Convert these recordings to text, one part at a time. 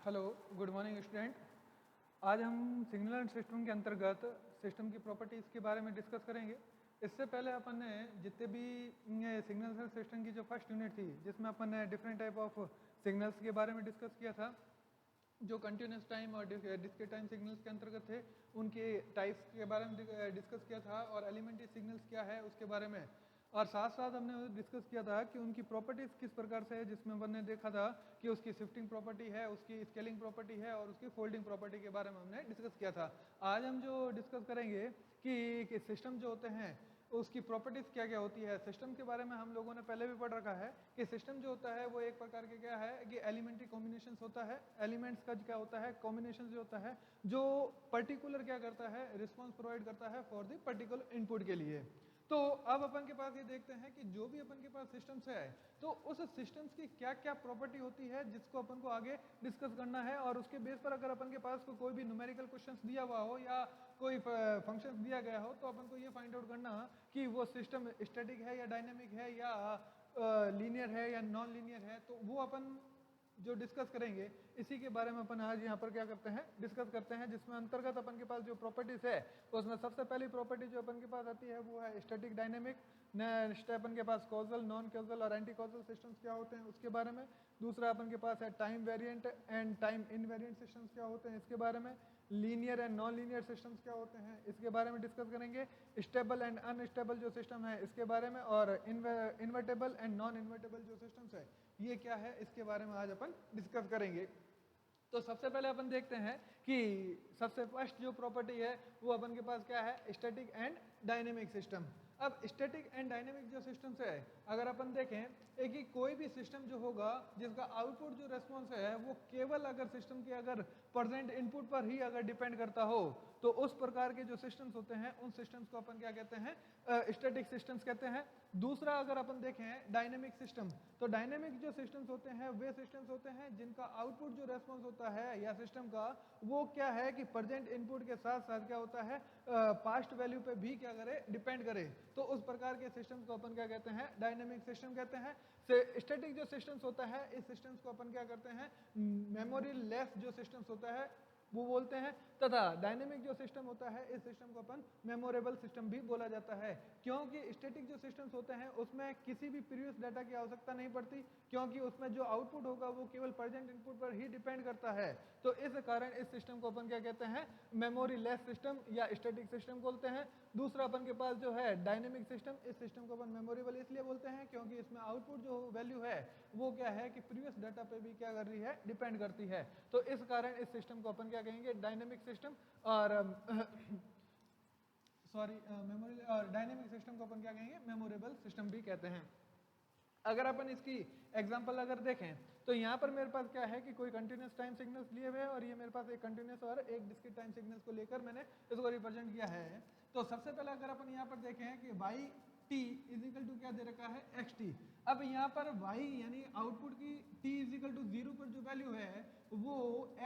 Hello, good morning student. आज हम signal and system के अंतर्गत सिस्टम की प्रॉपर्टीज़ के बारे में डिस्कस करेंगे। इससे पहले अपन ने जितने भी सिग्नल्स एंड सिस्टम की जो फर्स्ट यूनिट थी, जिसमें अपन ने डिफरेंट टाइप ऑफ सिग्नल्स के बारे में डिस्कस किया था, जो कंटिन्यूस टाइम और डिस्क्रीट टाइम सिग्नल्स के अंतर्गत थे, उनके टाइप्स के बारे में डिस्कस किया था और एलिमेंट्री सिग्नल्स क्या है उसके बारे में। और साथ साथ हमने डिस्कस किया था कि उनकी प्रॉपर्टीज़ किस प्रकार से है, जिसमें हमने देखा था कि उसकी शिफ्टिंग प्रॉपर्टी है, उसकी स्केलिंग प्रॉपर्टी है और उसकी फोल्डिंग प्रॉपर्टी के बारे में हमने डिस्कस किया था। आज हम जो डिस्कस करेंगे कि सिस्टम जो होते हैं उसकी प्रॉपर्टीज़ क्या क्या होती है। सिस्टम के बारे में हम लोगों ने पहले भी पढ़ रखा है कि सिस्टम जो होता है वो एक प्रकार के क्या है कि एलिमेंट्री कॉम्बिनेशंस होता है। एलिमेंट्स का क्या होता है, कॉम्बिनेशन जो होता है, जो पर्टिकुलर क्या करता है, रिस्पॉन्स प्रोवाइड करता है फॉर द पर्टिकुलर इनपुट के लिए। तो अब अपन के पास ये देखते हैं कि जो भी अपन के पास सिस्टम्स है, तो उस सिस्टम्स की क्या क्या प्रॉपर्टी होती है जिसको अपन को आगे डिस्कस करना है। और उसके बेस पर अगर अपन के पास कोई भी न्यूमेरिकल क्वेश्चंस दिया हुआ हो या कोई फंक्शंस दिया गया हो, तो अपन को ये फाइंड आउट करना कि वो सिस्टम स्टैटिक है या डायनेमिक है या लीनियर है या नॉन लीनियर है, तो वो अपन जो डिस्कस करेंगे इसी के बारे में अपन आज यहाँ पर क्या करते हैं, डिस्कस करते हैं। जिसमें अंतर्गत अपन के पास जो प्रॉपर्टीज है, उसमें सबसे पहली प्रॉपर्टी जो अपन के पास आती है वो है स्टैटिक डायनेमिक। नेक्स्ट अपन के पास कॉजल, नॉन कॉजल और एंटी कॉजल सिस्टम्स क्या होते हैं उसके बारे में। दूसरा अपन के पास है time variant and time invariant systems क्या होते हैं इसके बारे में। Linear and non linear systems क्या होते हैं इसके बारे में डिस्कस करेंगे। स्टेबल एंड अनस्टेबल जो सिस्टम है इसके बारे में, और इन्वर्टेबल एंड नॉन इन्वर्टेबल जो सिस्टम्स है ये क्या है इसके बारे में आज अपन डिस्कस करेंगे। तो सबसे पहले अपन देखते हैं कि सबसे फर्स्ट जो प्रॉपर्टी है वो अपन के पास क्या है, स्टैटिक एंड डायनेमिक सिस्टम। अब स्टैटिक एंड डायनेमिक जो सिस्टम्स है, अगर अपन देखें एक ही कोई भी सिस्टम जो होगा जिसका आउटपुट जो रेस्पॉन्स है वो केवल अगर सिस्टम के अगर प्रेजेंट इनपुट पर ही अगर डिपेंड करता हो, तो उस प्रकार के जो सिस्टम्स होते हैं उन सिस्टम्स को अपन क्या कहते हैं, स्टैटिक सिस्टम्स कहते हैं। दूसरा अगर अपन देखें डायनेमिक सिस्टम, तो डायनेमिक जो सिस्टम्स होते हैं वे सिस्टम्स होते हैं जिनका आउटपुट जो रेस्पॉन्स होता है या सिस्टम का, वो क्या है कि प्रेजेंट इनपुट के साथ साथ क्या होता है, पास्ट वैल्यू पे भी क्या करे, डिपेंड करे। तो उस प्रकार के सिस्टम्स को अपन क्या कहते हैं, डायनेमिक सिस्टम कहते हैं। स्टैटिक जो सिस्टम्स होता है इस सिस्टम्स को अपन क्या करते हैं, मेमोरी लेस जो सिस्टम्स होता है वो बोलते हैं। तथा डायनेमिक जो सिस्टम होता है इस सिस्टम को अपन मेमोरेबल सिस्टम भी बोला जाता है, क्योंकि स्टैटिक जो सिस्टम्स होते हैं उसमें किसी भी प्रीवियस डाटा की आवश्यकता नहीं पड़ती, क्योंकि उसमें जो आउटपुट होगा वो केवल प्रेजेंट इनपुट पर ही डिपेंड करता है। तो इस कारण इस सिस्टम को अपन क्या कहते हैं, मेमोरी लेस सिस्टम या स्टैटिक सिस्टम बोलते हैं। दूसरा अपन के पास जो है डायनेमिक सिस्टम, इस सिस्टम को अपन मेमोरेबल इसलिए बोलते हैं क्योंकि इसमें आउटपुट जो वैल्यू है वो क्या है कि प्रीवियस डाटा पे भी क्या कर रही है, डिपेंड करती है। तो इस कारण इस सिस्टम को अपन क्या कहेंगे, डायनेमिक सिस्टम। और सॉरी मेमोरी और डायनेमिक सिस्टम को अपन क्या कहेंगे, मेमोरेबल सिस्टम भी कहते हैं। अगर अपन इसकी एग्जांपल अगर देखें तो यहाँ पर मेरे पास क्या है कि कोई कंटिन्यूस टाइम सिग्नल्स लिए हुए हैं और ये मेरे पास एक कंटिन्यूस और एक डिस्क्रीट टाइम सिग्नल्स को लेकर मैंने इसको रिप्रेजेंट किया है। तो सबसे पहले अगर अपन यहाँ पर देखें कि y t is equal to क्या दे रखा है, एक्स टी। अब यहाँ पर वाई यानी आउटपुट की टी इज इक्वल टू 0 पर जो वैल्यू है वो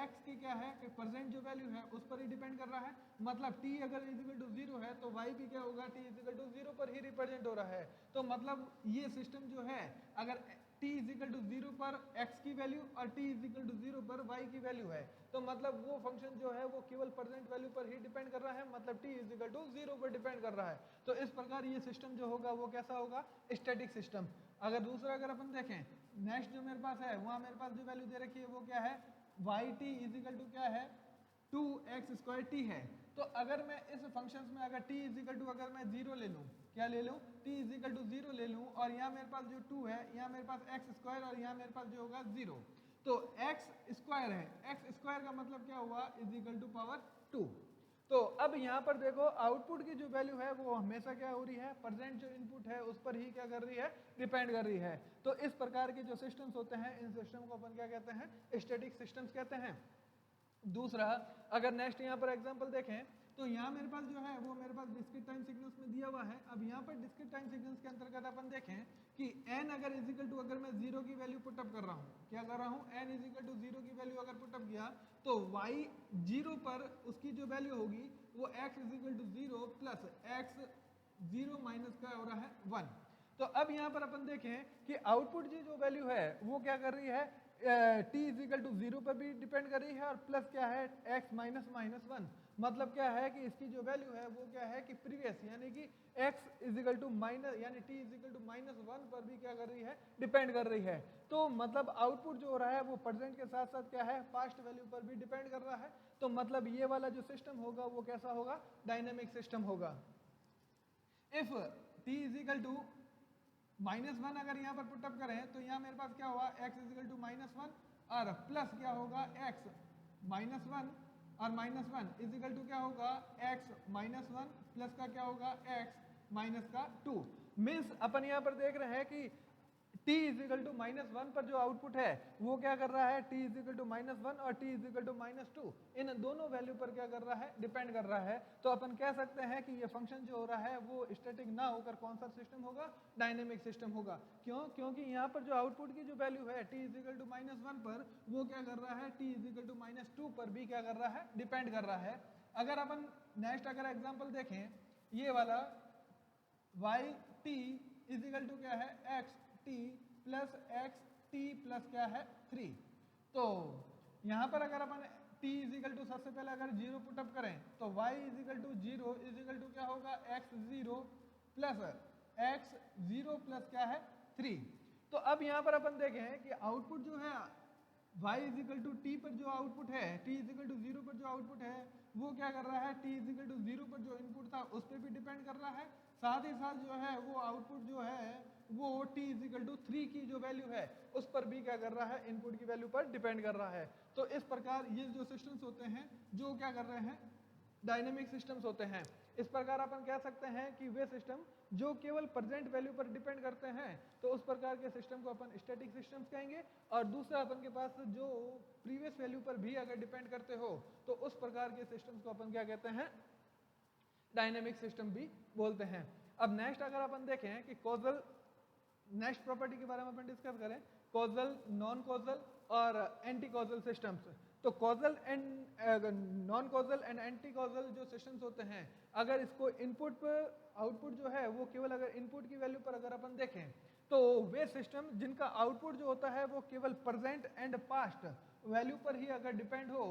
एक्स की क्या है कि प्रेजेंट जो वैल्यू है उस पर ही डिपेंड कर रहा है। मतलब टी अगर इज इक्वल टू 0 है तो वाई भी क्या होगा, टी इज इक्वल टू 0 पर ही रिप्रेजेंट हो रहा है। तो मतलब ये सिस्टम जो है अगर t इज इक्वल टू 0 पर x की वैल्यू और t इज इक्वल टू 0 पर y की वैल्यू है, तो मतलब वो फंक्शन जो है वो केवल प्रेजेंट वैल्यू पर ही डिपेंड कर रहा है, मतलब t इज इक्वल टू 0 पर डिपेंड कर रहा है। तो इस प्रकार ये सिस्टम जो होगा वो कैसा होगा, स्टैटिक सिस्टम। अगर दूसरा अगर अपन देखें, नेक्स्ट जो मेरे पास है वहां मेरे पास जो वैल्यू दे रखी है वो क्या है, y t is equal to क्या है, 2x² t है। तो अगर मैं इस फंक्शंस में अगर t इज इक्वल टू अगर मैं 0 ले लूँ, क्या ले लूँ, t इज इक्वल टू 0 ले लूँ, और यहाँ मेरे पास जो 2 है, यहाँ मेरे पास x² और यहाँ मेरे पास जो होगा 0, तो x² है, x² का मतलब क्या हुआ, इज इक्वल टू पावर 2। तो अब यहाँ पर देखो आउटपुट की जो वैल्यू है वो हमेशा क्या हो रही है, प्रेजेंट जो इनपुट है उस पर ही क्या कर रही है, डिपेंड कर रही है। तो इस प्रकार के जो सिस्टम्स होते हैं इन सिस्टम को अपन क्या कहते हैं, स्टैटिक सिस्टम्स कहते हैं। दूसरा अगर नेक्स्ट यहाँ पर एग्जांपल देखें तो यहाँ मेरे पास जो है वो मेरे पास डिस्क्रीट टाइम सिग्नल्स में दिया हुआ है। अब यहाँ पर डिस्क्रीट टाइम सिग्नल्स के अंतर्गत अपन देखें कि n अगर इजिकल टू अगर मैं 0 की वैल्यू पुटअप कर रहा हूँ, क्या कर रहा हूँ, n इजिकल टू 0 की वैल्यू अगर पुटअप किया तो y 0 पर उसकी जो वैल्यू होगी वो x is equal to 0 plus x 0 minus क्या हो रहा है 1। तो अब यहाँ पर अपन देखें कि आउटपुट की जो वैल्यू है वो क्या कर रही है, t इज इक्वल टू 0 पर भी डिपेंड कर रही है और प्लस क्या है x माइनस माइनस 1, मतलब क्या है कि इसकी जो वैल्यू है वो क्या है कि प्रीवियस यानी कि x is equal to minus यानी t is equal to minus 1 पर भी क्या कर रही है डिपेंड कर रही है। तो मतलब आउटपुट जो हो रहा है वो प्रेजेंट के साथ साथ क्या है पास्ट वैल्यू पर भी डिपेंड कर रहा है। तो मतलब ये वाला जो सिस्टम होगा वो कैसा होगा, डायनेमिक सिस्टम होगा। If t is equal to -1 अगर यहाँ पर पुटअप करें तो यहाँ मेरे पास क्या होगा x इज इक्वल टू -1 और प्लस क्या होगा x -1 और -1 इज इक्वल टू क्या होगा x -1 प्लस का क्या होगा x माइनस का 2। मीन्स अपन यहाँ पर देख रहे हैं कि t इज इक्वल टू -1 पर जो आउटपुट है वो क्या कर रहा है t इज इक्वल टू -1 और t इज इक्वल टू -2 इन दोनों वैल्यू पर क्या कर रहा है डिपेंड कर रहा है। तो अपन कह सकते हैं कि ये फंक्शन जो हो रहा है वो स्टैटिक ना होकर कौन सा सिस्टम होगा, डायनेमिक सिस्टम होगा। क्यों, क्योंकि यहाँ पर जो आउटपुट की जो वैल्यू है t इज इक्वल टू -1 पर वो क्या कर रहा है t इज इक्वल टू -2 पर भी क्या कर रहा है डिपेंड कर रहा है। अगर अपन नेक्स्ट अगर एग्जाम्पल देखें ये वाला y t is equal to क्या है x t plus x t plus क्या है 3। तो यहाँ पर अगर अपन t इज इक्वल टू सबसे पहले अगर 0 पुटअप करें तो y is equal to 0 is equal to क्या होगा x0 प्लस x0 प्लस क्या है 3। तो अब यहाँ पर अपन देखें कि आउटपुट जो है y is equal to t पर जो आउटपुट है t इज इक्वल टू 0 पर जो आउटपुट है वो क्या कर रहा है t इज इक्वल टू 0 पर जो इनपुट था उस पर भी डिपेंड कर रहा है। साथ ही साथ जो है वो आउटपुट जो है वो t इज इक्वल टू 3 की जो वैल्यू है उस पर भी क्या कर रहा है इनपुट की वैल्यू पर डिपेंड कर रहा है। तो इस प्रकार ये जो सिस्टम्स होते हैं जो क्या कर रहे हैं डायनेमिक सिस्टम्स होते हैं। इस प्रकार अपन कह सकते हैं कि वे सिस्टम जो केवल प्रेजेंट वैल्यू पर डिपेंड करते हैं तो उस प्रकार के सिस्टम को अपन स्टैटिक सिस्टम्स कहेंगे। और दूसरा अपन के पास जो प्रीवियस वैल्यू पर भी अगर डिपेंड करते हो तो उस प्रकार के सिस्टम्स को अपन क्या कहते हैं, डायनेमिक सिस्टम भी बोलते हैं। अब नेक्स्ट अगर अपन देखें कि कॉजल नेक्स्ट प्रॉपर्टी के बारे में अपन डिस्कस करें, कॉजल, नॉन कॉजल और एंटी कॉजल सिस्टम्स। तो causal and non causal and anti causal जो सिस्टम्स होते हैं अगर इसको इनपुट पर आउटपुट जो है वो केवल अगर इनपुट की वैल्यू पर अगर अपन देखें तो वे सिस्टम जिनका आउटपुट जो होता है वो केवल प्रेजेंट एंड पास्ट वैल्यू पर ही अगर डिपेंड हो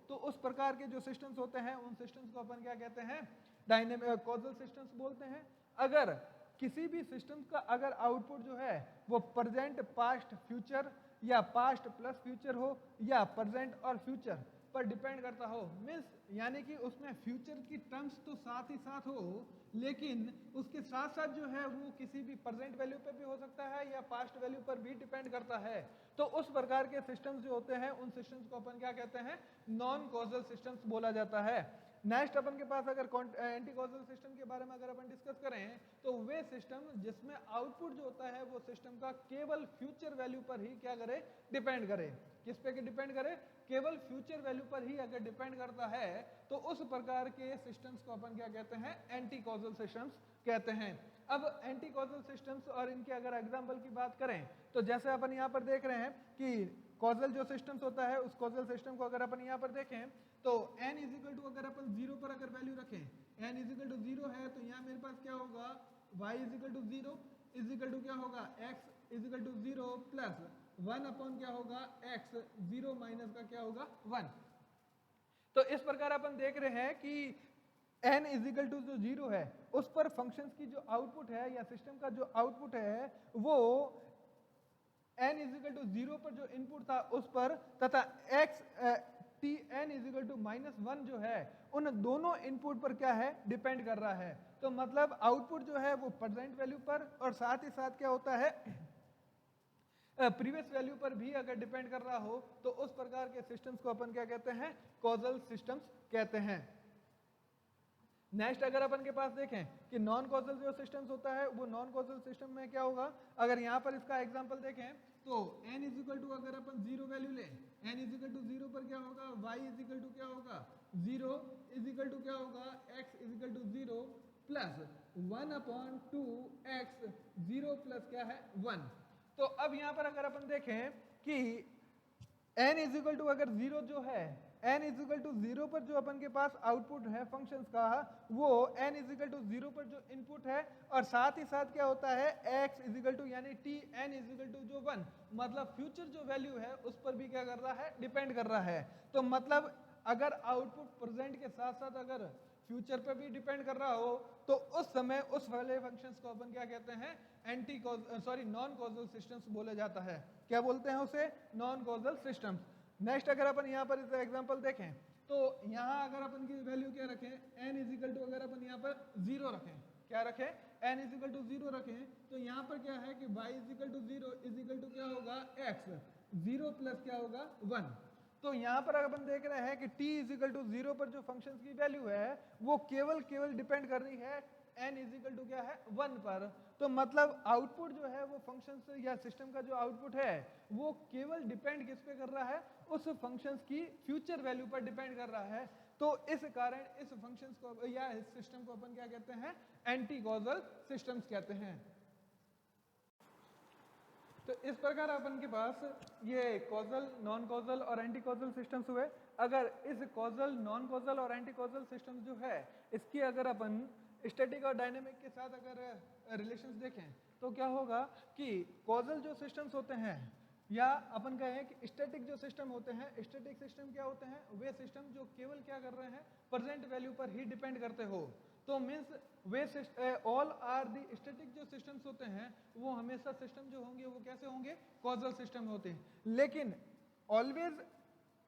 तो उस प्रकार के जो सिस्टम्स होते हैं उन सिस्टम्स को अपन क्या कहते हैं, डायनेमिक कॉजल सिस्टम्स बोलते हैं। अगर किसी भी सिस्टम का अगर आउटपुट जो है वो प्रेजेंट पास्ट फ्यूचर या पास्ट प्लस फ्यूचर हो या प्रेजेंट और फ्यूचर पर डिपेंड करता हो, मीन्स यानी कि उसमें फ्यूचर की टर्म्स तो साथ ही साथ हो लेकिन उसके साथ साथ जो है वो किसी भी प्रेजेंट वैल्यू पे भी हो सकता है या पास्ट वैल्यू पर भी डिपेंड करता है। तो उस प्रकार के सिस्टम्स जो होते हैं उन सिस्टम्स को अपन क्या कहते हैं, नॉन कॉजल सिस्टम्स बोला जाता है। नेक्स्ट अपन के पास अगर एंटी कॉजल सिस्टम के बारे में अगर अपन डिस्कस करें तो वे सिस्टम जिसमें आउटपुट जो होता है वो सिस्टम का केवल फ्यूचर वैल्यू पर ही क्या करे, डिपेंड करे। किस पे डिपेंड करे, केवल फ्यूचर वैल्यू पर ही अगर डिपेंड करता है तो उस प्रकार के सिस्टम्स को अपन क्या कहते हैं, एंटी कॉजल सिस्टम्स कहते हैं। अब एंटी कॉजल सिस्टम्स और इनके अगर एग्जाम्पल की बात करें तो जैसे अपन यहाँ पर देख रहे हैं कि कॉजल जो सिस्टम्स होता है उस कॉजल सिस्टम को अगर अपन यहाँ पर देखें तो n इज इक्वल टू अगर अपन 0 पर अगर वैल्यू रखें, n इज इक्वल टू 0 है तो यहाँ मेरे पास क्या होगा y is equal to 0 is equal to क्या होगा x is equal to 0 plus 1 upon क्या होगा x 0 माइनस का क्या होगा 1। तो इस प्रकार अपन देख रहे हैं कि n इज इक्वल टू जो 0 है उस पर फंक्शंस की जो आउटपुट है या सिस्टम का जो आउटपुट है वो n इज इक्वल टू 0 पर जो इनपुट था उस पर तथा n इज इक्वल टू -1 जो है उन दोनों इनपुट पर क्या है, डिपेंड कर रहा है। तो मतलब आउटपुट जो है वो प्रेजेंट वैल्यू पर और साथ ही साथ क्या होता है प्रीवियस वैल्यू पर भी अगर डिपेंड कर रहा हो तो उस प्रकार के सिस्टम्स को अपन क्या कहते हैं, कॉजल सिस्टम्स कहते हैं। नेक्स्ट अगर अपन के पास देखें कि नॉन कॉजल जो सिस्टम्स होता है वो नॉन कॉजल सिस्टम में क्या होगा, अगर यहाँ पर इसका एग्जांपल देखें तो n इज इक्वल टू अगर अपन 0 वैल्यू लें, n इज इक्वल टू 0 पर क्या होगा, y इज इक्वल टू क्या होगा 0 इज इक्वल टू क्या होगा x is equal to 0 plus 1 upon 2 x 0 plus क्या है 1। तो अब यहाँ पर अगर अपन देखें कि n इज इक्वल टू अगर 0 जो है, n इज इक्वल टू 0 पर जो अपन के पास आउटपुट है फंक्शंस का, वो n इज इक्वल टू 0 पर जो इनपुट है, और साथ ही साथ क्या होता है x इज इक्वल टू यानी t n is equal to जो 1, मतलब फ्यूचर जो वैल्यू है उस पर भी क्या कर रहा है, डिपेंड कर रहा है। तो मतलब अगर आउटपुट प्रेजेंट के साथ साथ अगर फ्यूचर पे भी डिपेंड कर रहा हो, तो उस समय उस वाले फंक्शंस को अपन क्या कहते हैं, नॉन कॉजल सिस्टम्स बोले जाता है। क्या बोलते हैं उसे, नॉन कॉजल सिस्टम्स। नेक्स्ट अगर अपन यहाँ पर इस एग्जांपल देखें, तो यहाँ अगर अपन की वैल्यू क्या रखें, n इज इक्वल टू अगर अपन यहाँ पर 0 रखें, क्या रखें, n इज इक्वल टू 0 रखें, तो यहाँ पर क्या है कि y is equal to 0 is equal to क्या होगा, x, 0 प्लस क्या होगा 1। तो यहाँ पर अगर अपन देख रहे हैं कि t इज इक्वल टू 0 पर जो फंक्शंस की वैल्यू है वो केवल डिपेंड कर रही है n इज इक्वल टू क्या है, 1 पर। तो मतलब आउटपुट जो है वो फंक्शंस या सिस्टम का जो आउटपुट है वो केवल डिपेंड किस पे कर रहा है, उस फंक्शंस की फ्यूचर वैल्यू पर डिपेंड कर रहा है। तो इस कारण इस फंक्शंस को या इस सिस्टम को अपन क्या कहते हैं, एंटी कॉजल सिस्टम्स कहते हैं। तो इस प्रकार अपन के पास ये कॉजल, नॉन कॉजल और एंटी कॉजल सिस्टम्स हुए। अगर इस कॉजल, नॉन कॉजल और एंटी कॉजल सिस्टम्स जो है इसकी अगर अपन स्टैटिक और डायनेमिक के साथ अगर रिलेशंस देखें, तो क्या होगा कि कॉजल जो सिस्टम्स होते हैं, या अपन कहें कि स्टैटिक जो सिस्टम होते हैं, स्टैटिक सिस्टम क्या होते हैं, वे सिस्टम जो केवल क्या कर रहे हैं, प्रेजेंट वैल्यू पर ही डिपेंड करते हो। तो मीन्स वे ऑल आर दी स्टैटिक जो सिस्टम्स होते हैं वो हमेशा सिस्टम जो होंगे वो कैसे होंगे, कॉजल सिस्टम होते हैं। लेकिन ऑलवेज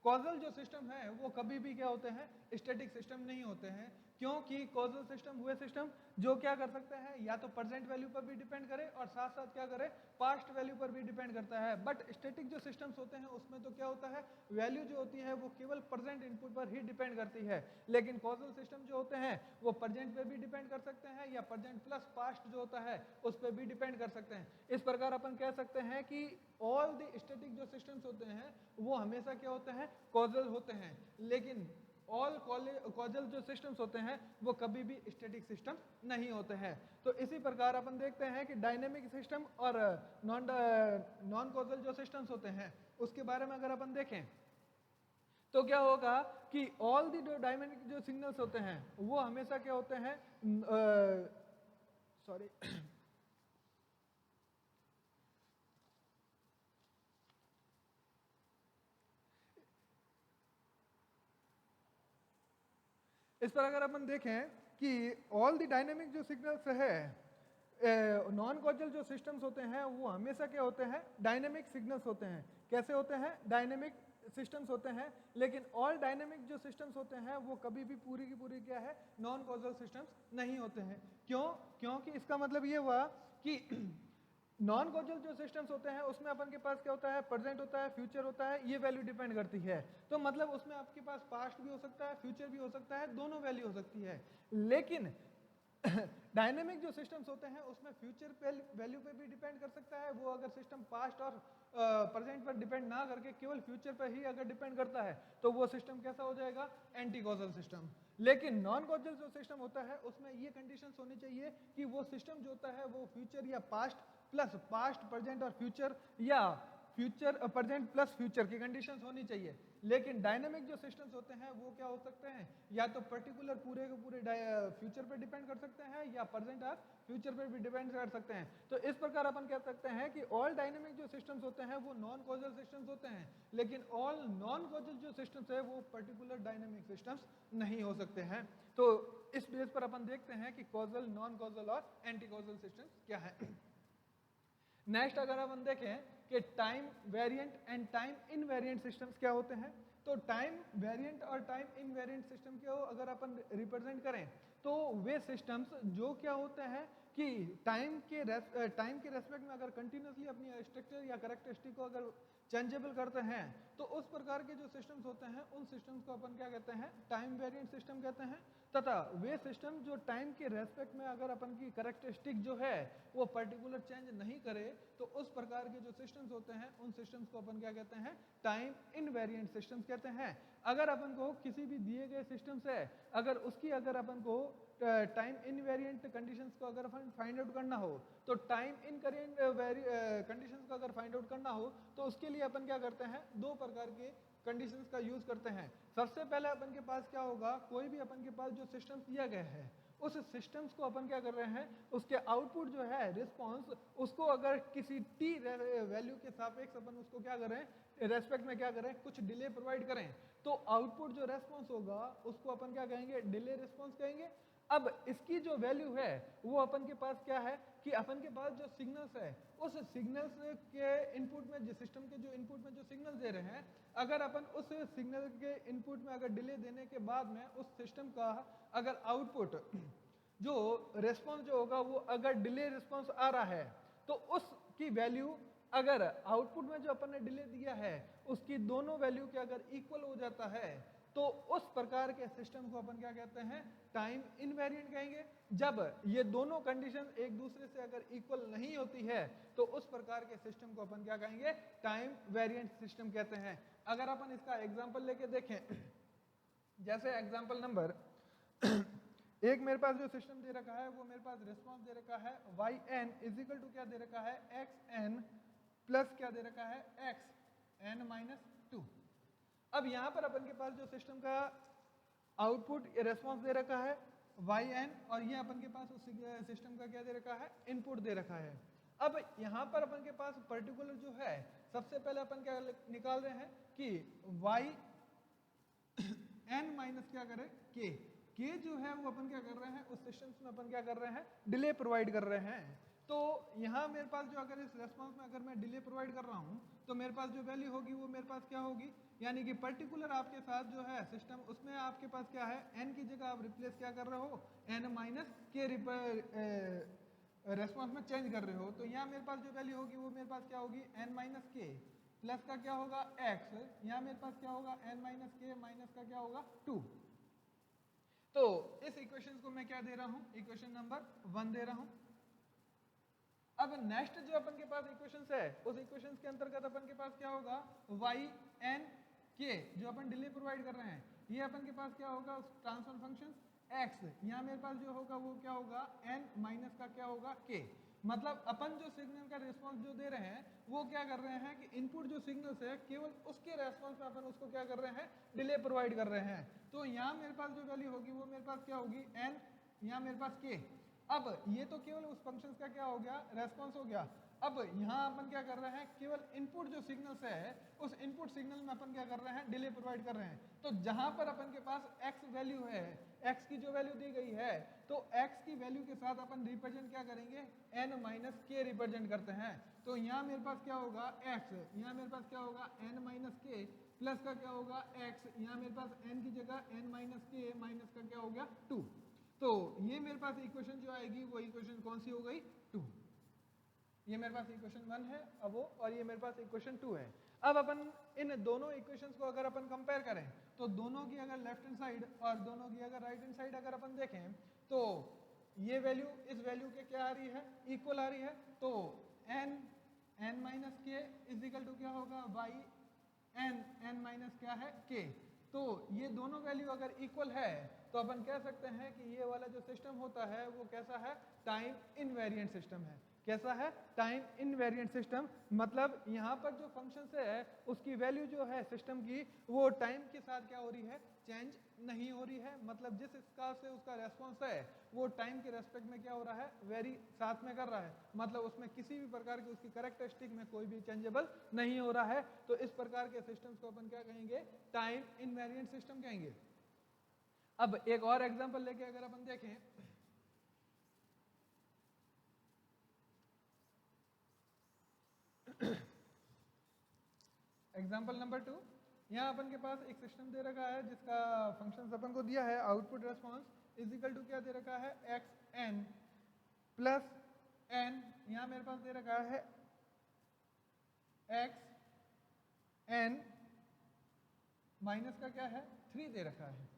कॉजल जो सिस्टम है वो कभी भी क्या होते हैं, स्टैटिक सिस्टम नहीं होते हैं, क्योंकि कॉजल सिस्टम हुए सिस्टम जो क्या कर सकते हैं, या तो प्रेजेंट वैल्यू पर भी डिपेंड करे और साथ साथ क्या करे, पास्ट वैल्यू पर भी डिपेंड करता है। बट स्टैटिक जो सिस्टम्स होते हैं उसमें तो क्या होता है, वैल्यू जो होती है वो केवल प्रेजेंट इनपुट पर ही डिपेंड करती है। लेकिन कॉजल सिस्टम जो होते हैं वो प्रेजेंट पे भी डिपेंड कर सकते हैं, या प्रेजेंट प्लस पास्ट जो होता है उस पर भी डिपेंड कर सकते हैं। इस प्रकार अपन कह सकते हैं कि ऑल द स्टैटिक जो सिस्टम्स होते हैं वो हमेशा क्या होते हैं, कॉजल होते हैं। लेकिन ऑल कॉजल जो सिस्टम्स होते हैं वो कभी भी स्टैटिक सिस्टम नहीं होते हैं। तो इसी प्रकार अपन देखते हैं कि डायनेमिक सिस्टम और नॉन कॉजल जो सिस्टम्स होते हैं उसके बारे में अगर अपन देखें, तो क्या होगा कि ऑल दी जो डायनेमिक जो सिग्नल्स होते हैं वो हमेशा क्या होते हैं, सॉरी इस पर अगर अपन देखें कि ऑल द डायनेमिक जो सिग्नल्स है, नॉन कॉजल जो सिस्टम्स होते हैं वो हमेशा क्या होते हैं, डायनेमिक सिग्नल्स होते हैं। कैसे होते हैं, डायनेमिक सिस्टम्स होते हैं। लेकिन ऑल डायनेमिक जो सिस्टम्स होते हैं वो कभी भी पूरी की पूरी क्या है, नॉन कॉजल सिस्टम्स नहीं होते हैं। क्यों, क्योंकि इसका मतलब ये हुआ कि नॉन कॉजल जो सिस्टम्स होते हैं उसमें अपन के पास क्या होता है, प्रेजेंट होता है, फ्यूचर होता है, ये वैल्यू डिपेंड करती है। तो मतलब उसमें आपके पास पास्ट भी हो सकता है, फ्यूचर भी हो सकता है, दोनों वैल्यू हो सकती है। लेकिन डायनेमिक जो सिस्टम्स होते हैं उसमें फ्यूचर वैल्यू पे भी डिपेंड कर सकता है। वो अगर सिस्टम पास्ट और प्रेजेंट पर डिपेंड ना करके केवल फ्यूचर पर ही अगर डिपेंड करता है तो वो सिस्टम कैसा हो जाएगा, एंटी कॉजल सिस्टम। लेकिन नॉन कॉजल जो सिस्टम होता है उसमें ये कंडीशंस होनी चाहिए कि वो सिस्टम जो होता है वो फ्यूचर या पास्ट प्लस पास्ट, प्रेजेंट और फ्यूचर, या फ्यूचर प्रेजेंट प्लस फ्यूचर की कंडीशंस होनी चाहिए। लेकिन डायनेमिक जो सिस्टम्स होते हैं वो क्या हो सकते हैं, या तो पर्टिकुलर पूरे के पूरे फ्यूचर पे डिपेंड कर सकते हैं, या प्रेजेंट और फ्यूचर पे भी डिपेंड कर सकते हैं। तो इस प्रकार अपन कह सकते हैं कि ऑल डायनेमिक जो सिस्टम्स होते हैं वो नॉन कॉजल सिस्टम्स होते हैं, लेकिन ऑल नॉन कॉजल जो सिस्टम्स है वो पर्टिकुलर डायनेमिक सिस्टम्स नहीं हो सकते हैं। तो इस बेस पर अपन देखते हैं कि कॉजल, नॉन कॉजल और एंटी कॉजल सिस्टम्स क्या है। नेक्स्ट अगर अपन देखें कि time variant and time invariant systems क्या होते हैं, तो टाइम वेरिएंट और टाइम इनवेरिएंट सिस्टम को अगर अपन रिप्रेजेंट करें तो वे सिस्टम्स जो क्या होते हैं कि टाइम के रेस्पेक्ट में अगर कंटिन्यूसली अपनी स्ट्रक्चर या कैरेक्टरिस्टिक को अगर चेंजेबल करते हैं तो उस प्रकार के जो सिस्टम्स होते हैं उन सिस्टम्स को अपन क्या कहते हैं, टाइम वेरिएंट सिस्टम कहते हैं। तथा वे सिस्टम जो टाइम के रेस्पेक्ट में अगर अपन की कैरेक्टरिस्टिक जो है वो पर्टिकुलर चेंज नहीं करे तो उस प्रकार के जो सिस्टम्स होते हैं उन सिस्टम्स को अपन क्या कहते हैं, टाइम इनवेरिएंट सिस्टम्स कहते हैं। अगर अपन को किसी भी दिए गए सिस्टम से अगर उसकी अगर अपन को टाइम इनवेरिएंट कंडीशंस को अगर फाइंड आउट करना हो, तो टाइम इनवेरिएंट कंडीशंस को अगर फाइंड आउट करना हो तो उसके लिए अपन क्या करते हैं, दो प्रकार के कंडीशंस का यूज करते हैं। सबसे पहले अपन के पास क्या होगा, कोई भी अपन के पास जो सिस्टम दिया गया है उस सिस्टम्स को अपन क्या कर रहे हैं, उसके आउटपुट जो है रिस्पॉन्स, उसको अगर किसी टी वैल्यू के सापेक्ष अपन उसको क्या करें, रेस्पेक्ट में क्या करें, कुछ डिले प्रोवाइड करें, तो आउटपुट जो रेस्पॉन्स होगा उसको अपन क्या कहेंगे, डिले रिस्पॉन्स कहेंगे। अब इसकी जो वैल्यू है वो अपन के पास क्या है कि अपन के पास जो सिग्नल्स है उस सिग्नल्स के इनपुट में, जो सिस्टम के जो इनपुट में जो सिग्नल्स दे रहे हैं, अगर अपन उस सिग्नल के इनपुट में अगर डिले देने के बाद में उस सिस्टम का अगर आउटपुट जो रेस्पॉन्स जो होगा वो अगर डिले रिस्पॉन्स आ रहा है, तो उसकी वैल्यू अगर आउटपुट में जो अपन ने डिले दिया है उसकी दोनों वैल्यू के अगर इक्वल हो जाता है, तो उस प्रकार के सिस्टम को अपन क्या कहते हैं, टाइम इनवेरिएंट कहेंगे। जब ये दोनों कंडीशन एक दूसरे से अगर इक्वल नहीं होती है तो उस प्रकार के सिस्टम को अपन क्या कहेंगे, टाइम वेरिएंट सिस्टम कहते हैं। अगर अपन इसका एग्जांपल लेके देखें, जैसे एग्जांपल नंबर एक मेरे पास जो सिस्टम दे रखा है वो मेरे पास रिस्पॉन्स दे रखा है yn इजिकल टू क्या दे रखा है, xn प्लस क्या दे रखा है, xn माइनस 2। अब यहां पर अपन के पास जो सिस्टम का आउटपुट रेस्पॉन्स दे रखा है yn, और ये अपन के पास उस सिस्टम का क्या दे रखा है, इनपुट दे रखा है। अब यहां पर अपन के पास पर्टिकुलर जो है, सबसे पहले अपन क्या निकाल रहे हैं कि yn माइनस क्या करें, k जो है वो अपन क्या कर रहे हैं, उस सिस्टम में अपन क्या कर रहे हैं, डिले प्रोवाइड कर रहे हैं। तो यहाँ मेरे पास जो अगर इस रेस्पॉन्स में अगर मैं डिले प्रोवाइड कर रहा हूँ तो मेरे पास जो वैल्यू होगी वो मेरे पास क्या होगी, यानी कि पर्टिकुलर आपके साथ जो है सिस्टम, उसमें आपके पास क्या है, n की जगह आप रिप्लेस क्या कर रहे हो, n माइनस के रेस्पॉन्स में चेंज कर रहे हो। तो यहाँ मेरे पास जो वैल्यू होगी वो मेरे पास क्या होगी, n माइनस के प्लस का क्या होगा x, यहाँ मेरे पास क्या होगा n माइनस के माइनस का क्या होगा 2। तो इस इक्वेशन को मैं क्या दे रहा हूं, इक्वेशन नंबर 1 दे रहा हूं। अब नेक्स्ट जो अपन के पास इक्वेशंस है, उस इक्वेशंस के अंतर्गत अपन के पास क्या होगा, yn k जो अपन डिले प्रोवाइड कर रहे हैं, ये अपन के पास क्या होगा, ट्रांसफर फंक्शन x, यहाँ मेरे पास जो होगा वो क्या होगा, n माइनस का क्या होगा k। मतलब अपन जो सिग्नल का रिस्पांस जो दे रहे हैं वो क्या कर रहे हैं कि इनपुट जो सिग्नल्स है केवल उसके रेस्पॉन्स में अपन उसको क्या कर रहे हैं, डिले प्रोवाइड कर रहे हैं। तो यहाँ मेरे पास जो वैल्यू होगी वो मेरे पास क्या होगी, n, यहाँ मेरे पास k। अब ये तो केवल उस फंक्शन का क्या हो गया, रेस्पॉन्स हो गया। अब यहाँ अपन क्या कर रहे हैं, केवल इनपुट जो सिग्नल्स है उस इनपुट सिग्नल में अपन क्या कर रहे हैं, डिले प्रोवाइड कर रहे हैं। तो जहां पर अपन के पास x वैल्यू है, x की जो वैल्यू दी गई है, तो x की वैल्यू के साथ अपन रिप्रेजेंट क्या करेंगे, n माइनस के रिप्रेजेंट करते हैं। तो यहाँ मेरे पास क्या होगा x, यहाँ मेरे पास क्या होगा n माइनस के प्लस का क्या होगा x, यहाँ मेरे पास n की जगह n माइनस के माइनस का क्या हो गया 2। तो ये मेरे पास इक्वेशन जो आएगी वो इक्वेशन कौन सी हो गई, 2। ये मेरे पास इक्वेशन 1 है अब वो, और ये मेरे पास इक्वेशन 2 है। अब अपन इन दोनों इक्वेशंस को अगर अपन कंपेयर करें तो दोनों की अगर लेफ्ट हैंड साइड और दोनों की अगर राइट हैंड साइड अगर अपन देखें तो ये वैल्यू इस वैल्यू के क्या आ रही है, इक्वल आ रही है। तो n माइनस के इज इक्वल टू क्या होगा, y n माइनस क्या है k। तो ये दोनों वैल्यू अगर इक्वल है तो अपन कह सकते हैं कि ये वाला जो सिस्टम होता है वो कैसा है, टाइम इनवेरिएंट सिस्टम है। कैसा है, टाइम इनवेरिएंट सिस्टम। मतलब यहाँ पर जो फंक्शन है उसकी वैल्यू जो है सिस्टम की वो टाइम के साथ क्या हो रही है, चेंज नहीं हो रही है। मतलब जिस हिसाब से उसका रेस्पॉन्स है वो टाइम के रेस्पेक्ट में क्या हो रहा है, वेरी साथ में कर रहा है। मतलब उसमें किसी भी प्रकार की उसकी कैरेक्टरिस्टिक में कोई भी चेंजेबल नहीं हो रहा है। तो इस प्रकार के सिस्टम्स को अपन क्या कहेंगे, टाइम इनवेरिएंट सिस्टम कहेंगे। अब एक और एग्जांपल लेके अगर अपन देखें, एग्जाम्पल नंबर 2, यहाँ अपन के पास एक सिस्टम दे रखा है जिसका फंक्शन अपन को दिया है output response is equal to क्या दे रखा है, एक्स एन प्लस एन, यहाँ मेरे पास दे रखा है एक्स एन माइनस का क्या है 3 दे रखा है।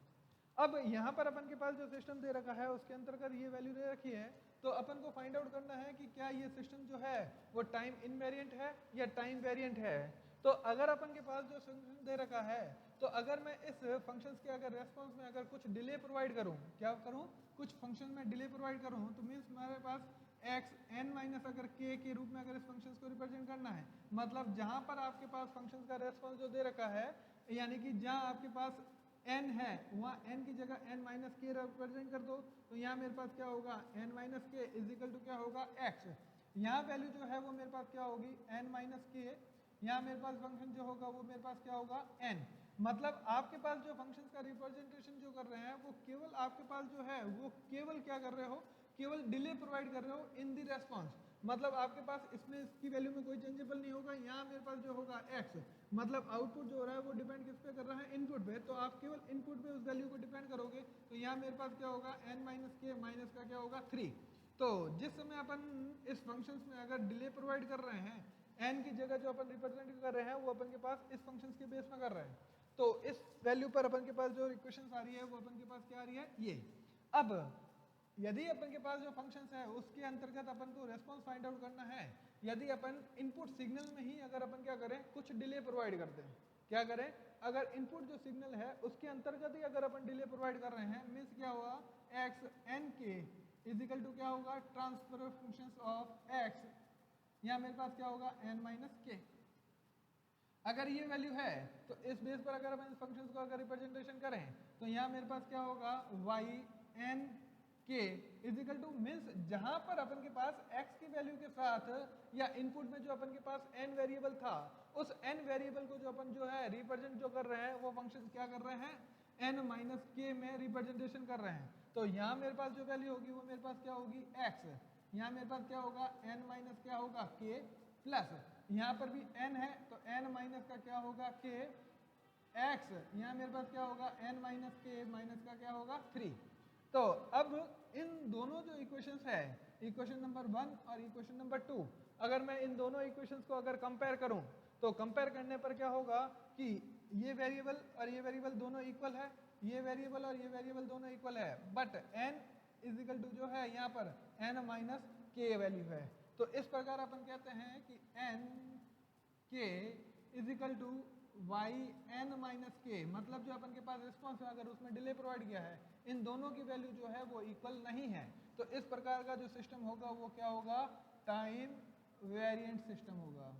अब यहाँ पर अपन के पास जो सिस्टम दे रखा है उसके अंतर्गत ये वैल्यू दे रखी है। तो अपन को फाइंड आउट करना है कि क्या ये सिस्टम जो है वो टाइम इनवेरिएंट है या टाइम वेरिएंट है। तो अगर अपन के पास जो फंक्शन दे रखा है, तो अगर मैं इस फंक्शंस के अगर रेस्पॉन्स में अगर कुछ डिले प्रोवाइड करूं, क्या करूं, कुछ फंक्शन में डिले प्रोवाइड करूं, तो मीन्स हमारे पास एक्स एन माइनस अगर के के रूप में अगर इस फंक्शन को रिप्रेजेंट करना है, मतलब जहां पर आपके पास फंक्शन का रेस्पॉन्स जो दे रखा है, यानी कि जहां आपके पास n है वहाँ n की जगह n माइनस के रिप्रेजेंट कर दो, तो यहाँ मेरे पास क्या होगा n माइनस के इज इक्वल टू क्या होगा x। यहाँ वैल्यू जो है वो मेरे पास क्या होगी n माइनस के, यहाँ मेरे पास फंक्शन जो होगा वो मेरे पास क्या होगा n। मतलब आपके पास जो फंक्शन का रिप्रेजेंटेशन जो कर रहे हैं वो केवल आपके पास जो है वो केवल क्या कर रहे हो, केवल डिले प्रोवाइड कर रहे हो इन दी रेस्पॉन्स। मतलब आपके पास इसमें इसकी वैल्यू में कोई चेंजेबल नहीं होगा। यहाँ मेरे पास जो होगा x, मतलब आउटपुट जो हो रहा है वो डिपेंड किस पे कर रहा है, इनपुट पे। तो आप केवल इनपुट पे उस वैल्यू को डिपेंड करोगे, तो यहाँ मेरे पास क्या होगा n माइनस के माइनस का क्या होगा 3। तो जिस समय अपन इस फंक्शंस में अगर डिले प्रोवाइड कर रहे हैं, n की जगह जो अपन रिप्रेजेंट कर रहे हैं वो अपन के पास इस फंक्शंस के बेस में कर रहे हैं, तो इस वैल्यू पर अपन के पास जो इक्वेशन आ रही है वो अपन के पास क्या आ रही है ये। अब यदि अपन के पास जो फंक्शंस है उसके अंतर्गत अपन को रेस्पॉन्स फाइंड आउट करना है, यदि अपन इनपुट सिग्नल में ही अगर अपन क्या करें कुछ डिले प्रोवाइड करते हैं, क्या करें, अगर इनपुट जो सिग्नल है उसके अंतर्गत ही अगर अपन डिले प्रोवाइड कर रहे हैं, मीन्स क्या हुआ एक्स एन के इज इक्वल टू क्या होगा ट्रांसफर फंक्शंस ऑफ एक्स, यहाँ मेरे पास क्या होगा एन माइनस के। अगर ये वैल्यू है तो इस बेस पर अगर अपन इस फंक्शंस को अगर रिप्रेजेंटेशन करें, तो यहाँ मेरे पास क्या होगा वाई एन के इज इक्वल टू, मीन्स जहां पर अपन के पास x की वैल्यू के साथ या इनपुट में जो अपन के पास n वेरिएबल था, उस n वेरिएबल को जो अपन जो है रिप्रेजेंट जो कर रहे हैं वो फंक्शन क्या कर रहे हैं n माइनस के में रिप्रेजेंटेशन कर रहे हैं। तो यहाँ मेरे पास जो वैल्यू होगी वो मेरे पास क्या होगी x, यहाँ मेरे पास क्या होगा n माइनस क्या होगा k प्लस, यहाँ पर भी n है तो n माइनस का क्या होगा k x, यहाँ मेरे पास क्या होगा n माइनस के माइनस का क्या होगा 3। तो अब इन दोनों जो इक्वेशंस है, इक्वेशन नंबर 1 और इक्वेशन नंबर 2, अगर मैं इन दोनों इक्वेशंस को अगर कंपेयर करूं, तो कंपेयर करने पर क्या होगा कि ये वेरिएबल और ये वेरिएबल दोनों इक्वल है, ये वेरिएबल और ये वेरिएबल दोनों इक्वल है, but n is equal to जो है यहाँ पर n माइनस के वैल्यू है। तो इस प्रकार अपन कहते हैं कि n के is equal to y n minus k, मतलब जो अपन के पास रिस्पॉन्स है अगर उसमें डिले प्रोवाइड किया है, इन दोनों की वैल्यू जो है वो इक्वल नहीं है। तो इस प्रकार का जो सिस्टम होगा वो क्या होगा टाइम वेरिएंट सिस्टम होगा।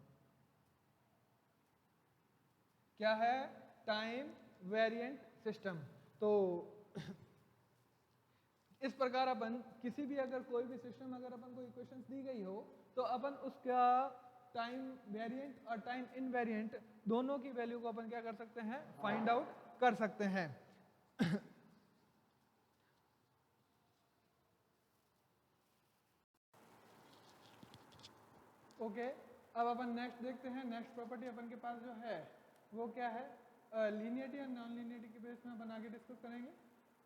क्या है टाइम वेरिएंट सिस्टम। तो इस प्रकार अपन किसी भी अगर कोई भी सिस्टम अगर अपन को इक्वेशंस दी गई हो, तो अपन उसका टाइम वेरिएंट और टाइम इनवेरिएंट दोनों की वैल्यू को अपन क्या कर सकते हैं फाइंड आउट कर सकते हैं। ओके, अब अपन नेक्स्ट देखते हैं। नेक्स्ट प्रॉपर्टी अपन के पास जो है वो क्या है, लीनियरिटी और नॉन लीनियरिटी के बेस में अपन आगे डिस्कस करेंगे।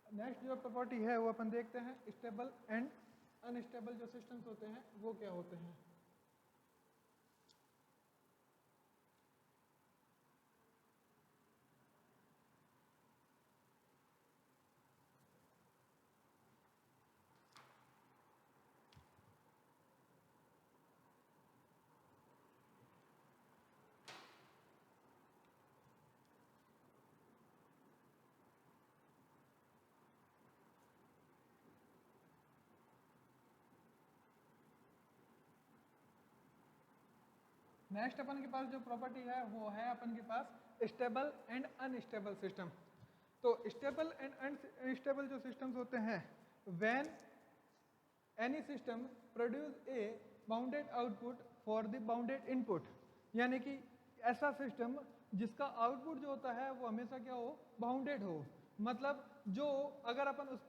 नेक्स्ट जो प्रॉपर्टी है वो अपन देखते हैं स्टेबल एंड अनस्टेबल जो सिस्टम्स होते हैं वो क्या होते हैं। नेक्स्ट अपन के पास जो प्रॉपर्टी है वो है अपन के पास स्टेबल एंड अनस्टेबल सिस्टम। तो स्टेबल एंड अनस्टेबल जो सिस्टम्स होते हैं, when any system produce a bounded output for the bounded input, यानी कि ऐसा सिस्टम जिसका आउटपुट जो होता है वो हमेशा क्या हो बाउंडेड हो। मतलब जो अगर अपन उस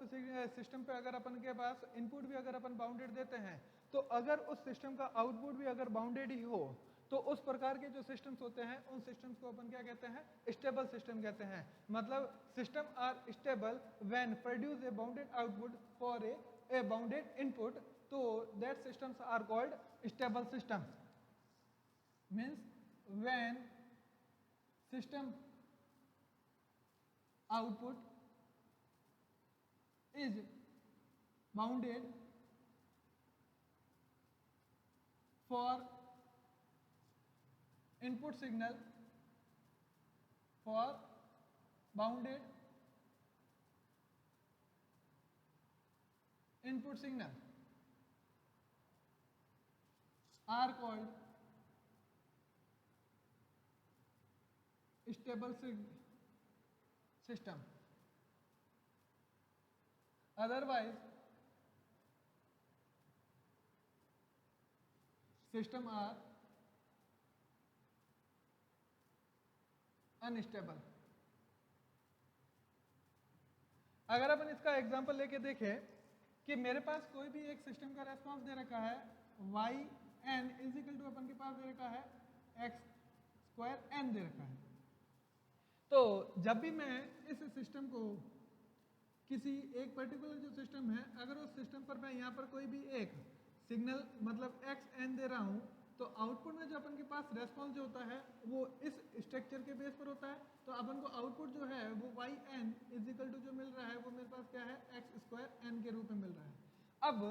सिस्टम पे अगर अपन के पास इनपुट भी अगर अपन बाउंडेड देते हैं, तो अगर उस सिस्टम का आउटपुट भी अगर बाउंडेड ही हो, तो उस प्रकार के जो सिस्टम्स होते हैं उन सिस्टम्स को अपन क्या कहते हैं स्टेबल सिस्टम कहते हैं। मतलब system are stable when produce a bounded output for a bounded input, तो that systems are called stable system. Means when system output is bounded for input signal for bounded input signal are called stable system. Otherwise, system are unstable. अगर अपन इसका example लेके देखें कि मेरे पास कोई भी एक सिस्टम का रेस्पॉन्स दे रखा है y n is equal to अपन के पास दे रखा है x स्क्वायर n दे रखा है, तो जब भी मैं इस सिस्टम को किसी एक पर्टिकुलर जो सिस्टम है, अगर उस सिस्टम पर मैं यहाँ पर कोई भी एक सिग्नल मतलब x n दे रहा हूँ, तो आउटपुट में जो अपन के पास रेस्पॉन्स जो होता है वो इस स्ट्रक्चर के बेस पर होता है। तो अपन को आउटपुट जो है वो y n is equal to जो मिल रहा है वो मेरे पास क्या है x स्क्वायर n के रूप में मिल रहा है। अब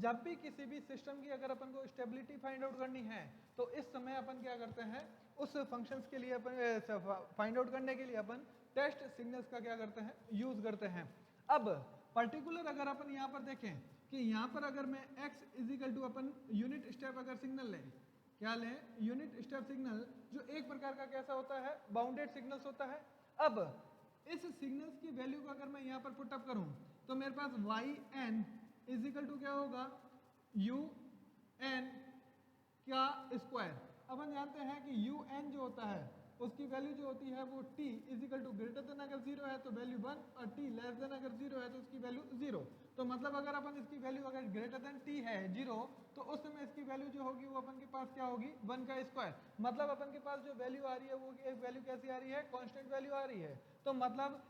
जब भी किसी भी सिस्टम की अगर अपन को स्टेबिलिटी फाइंड आउट करनी है तो इस समय अपन क्या करते हैं, उस फंक्शंस के लिए अपन फाइंड आउट करने के लिए अपन टेस्ट सिग्नल्स का क्या करते हैं, यूज करते हैं। अब पर्टिकुलर अगर अपन यहाँ पर देखें कि यहाँ पर अगर मैं x इज इक्वल टू अपन यूनिट स्टेप अगर सिग्नल लें, क्या लें, यूनिट स्टेप सिग्नल, जो एक प्रकार का कैसा होता है, बाउंडेड सिग्नल्स होता है। अब इस सिग्नल्स की वैल्यू को अगर मैं यहाँ पर पुट अप करूँ तो मेरे पास y n is equal to क्या होगा, u n का स्क्वायर। अपन जानते हैं कि u n जो होता है उसकी वैल्यू जो होती है वो t is equal to greater than अगर 0 है तो वैल्यू 1 और t लेस देन अगर 0 है तो उसकी वैल्यू 0। तो मतलब अगर अपन इसकी वैल्यू अगर ग्रेटर देन t है 0 तो उस समय इसकी वैल्यू जो होगी वो अपन के पास क्या होगी, 1 का स्क्वायर। मतलब अपन के पास जो वैल्यू आ रही है वो वैल्यू कैसी आ रही है, कांस्टेंट वैल्यू आ रही है। तो मतलब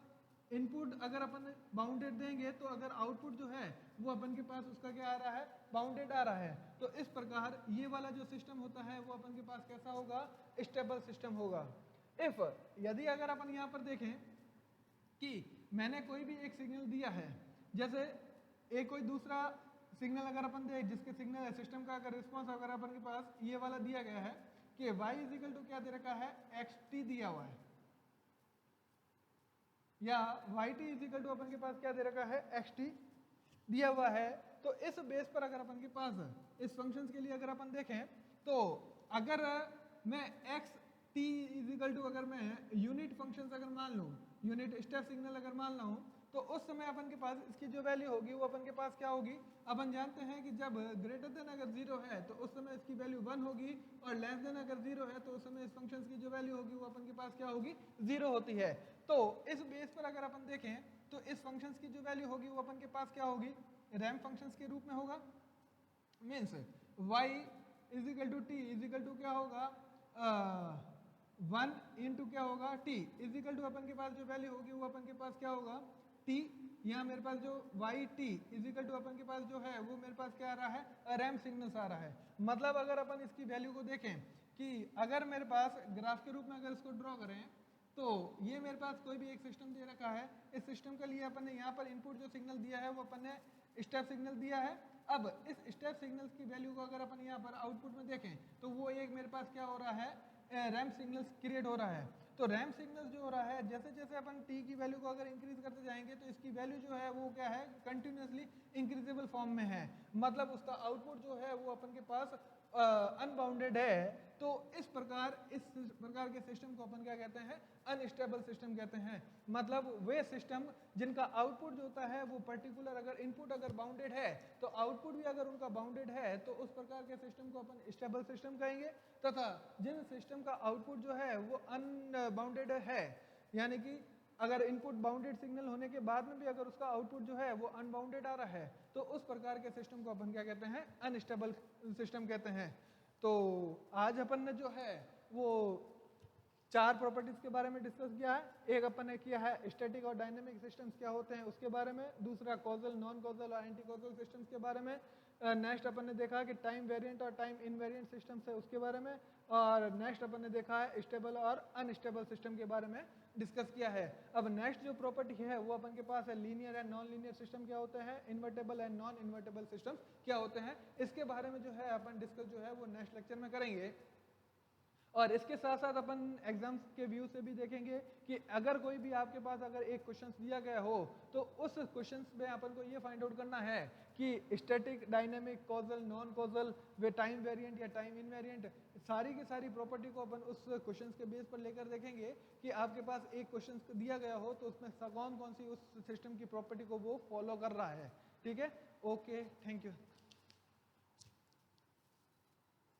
इनपुट अगर अपन बाउंडेड देंगे तो अगर आउटपुट जो है वो अपन के पास उसका क्या आ रहा है, बाउंडेड आ रहा है। तो इस प्रकार ये वाला जो सिस्टम होता है वो अपन के पास कैसा होगा, स्टेबल सिस्टम होगा। इफ यदि अगर अपन यहाँ पर देखें कि मैंने कोई भी एक सिग्नल दिया है, जैसे एक कोई दूसरा सिग्नल अगर अपन दे, जिसके सिग्नल सिस्टम का अगर रिस्पॉन्स अगर अपन के पास ये वाला दिया गया है कि y इज इक्वल टू क्या दे रखा है, xt दिया हुआ है, या yt इज इक्वल टू अपन के पास क्या दे रखा है, xt दिया हुआ है। तो इस बेस पर अगर अपन के पास इस फंक्शंस के लिए अगर अपन देखें तो अगर मैं x t is equal to अगर मैं यूनिट फंक्शंस अगर मान लूँ, यूनिट स्टेप सिग्नल अगर मान लूँ, तो उस समय अपन के पास इसकी जो वैल्यू होगी वो अपन के पास क्या होगी, अपन जानते हैं कि जब ग्रेटर देन अगर 0 है तो उस समय इसकी वैल्यू 1 होगी और लेस देन अगर 0 है तो उस समय इस फंक्शन की जो वैल्यू होगी वो अपन के पास क्या होगी, 0 होती है। तो इस बेस पर अगर अपन देखें तो इस फंक्शंस की जो वैल्यू होगी वो अपन के पास क्या होगी, रैंप फंक्शंस के रूप में होगा। Means y is equal to t is equal to क्या होगा, 1 इंटू क्या होगा, t इज इक्वल टू अपन के पास जो वैल्यू होगी वो अपन के पास क्या होगा, t। यहाँ मेरे पास जो y t is equal to अपन के पास जो है वो मेरे पास क्या आ रहा है, रैंप सिग्नल्स आ रहा है। मतलब अगर अपन इसकी वैल्यू को देखें कि अगर मेरे पास ग्राफ के रूप में अगर इसको ड्रॉ करें तो ये मेरे पास कोई भी एक सिस्टम दे रखा है, इस सिस्टम के लिए अपन ने यहाँ पर इनपुट जो सिग्नल दिया है वो अपन ने स्टेप सिग्नल दिया है। अब इस स्टेप सिग्नल्स की वैल्यू को अगर अपन यहाँ पर आउटपुट में देखें तो वो एक मेरे पास क्या हो रहा है, रैंप सिग्नल्स क्रिएट हो रहा है। तो रैंप सिग्नल्स जो हो रहा है, जैसे जैसे अपन t की वैल्यू को अगर इंक्रीज करते जाएंगे तो इसकी वैल्यू जो है वो क्या है, कंटिन्यूसली इंक्रीजेबल फॉर्म में है। मतलब उसका आउटपुट जो है वो अपन के पास अनबाउंडेड है। तो इस प्रकार के सिस्टम को अपन क्या कहते हैं, अनस्टेबल सिस्टम कहते हैं। मतलब वे सिस्टम जिनका आउटपुट जो होता है वो पर्टिकुलर अगर इनपुट अगर बाउंडेड है तो आउटपुट भी अगर उनका बाउंडेड है तो उस प्रकार के सिस्टम को अपन स्टेबल सिस्टम कहेंगे। तथा जिन सिस्टम का आउटपुट जो है वो अनबाउंडेड है, यानी कि अगर इनपुट बाउंडेड सिग्नल होने के बाद में भी अगर उसका आउटपुट जो है वो अनबाउंडेड आ रहा है तो उस प्रकार के सिस्टम को अपन क्या कहते हैं, अनस्टेबल सिस्टम कहते हैं। तो आज अपन ने जो है वो 4 प्रॉपर्टीज के बारे में डिस्कस किया है। एक अपन ने किया है स्टैटिक और डायनेमिक सिस्टम्स क्या होते हैं उसके बारे में, दूसरा कॉजल, नॉन कॉजल और एंटी कॉजल सिस्टम्स के बारे में, नेक्स्ट अपन ने देखा कि टाइम वेरिएंट और टाइम इनवेरिएंट सिस्टम्स है उसके बारे में, और नेक्स्ट अपन ने देखा है स्टेबल और अनस्टेबल सिस्टम के बारे में डिस्कस किया है। अब नेक्स्ट जो प्रॉपर्टी है वो अपन के पास है linear and non linear system क्या होते हैं, invertible and non invertible system क्या होते हैं। इसके बारे में जो है अपन डिस्कस जो है वो नेक्स्ट लेक्चर में करेंगे। और इसके साथ साथ अपन एग्जाम्स के व्यू से भी देखेंगे कि अगर कोई भी आपके पास अगर एक क्वेश्चन दिया गया हो तो उस क्वेश्चन में अपन को ये फाइंड आउट करना है कि static, dynamic, causal, non causal, वे टाइम वेरिएंट या टाइम इनवेरिएंट, सारी की सारी प्रॉपर्टी को अपन उस क्वेश्चन के बेस पर लेकर देखेंगे कि आपके पास एक क्वेश्चन दिया गया हो तो उसमें कौन कौन सी उस सिस्टम की प्रॉपर्टी को वो फॉलो कर रहा है। ठीक है, ओके, थैंक यू।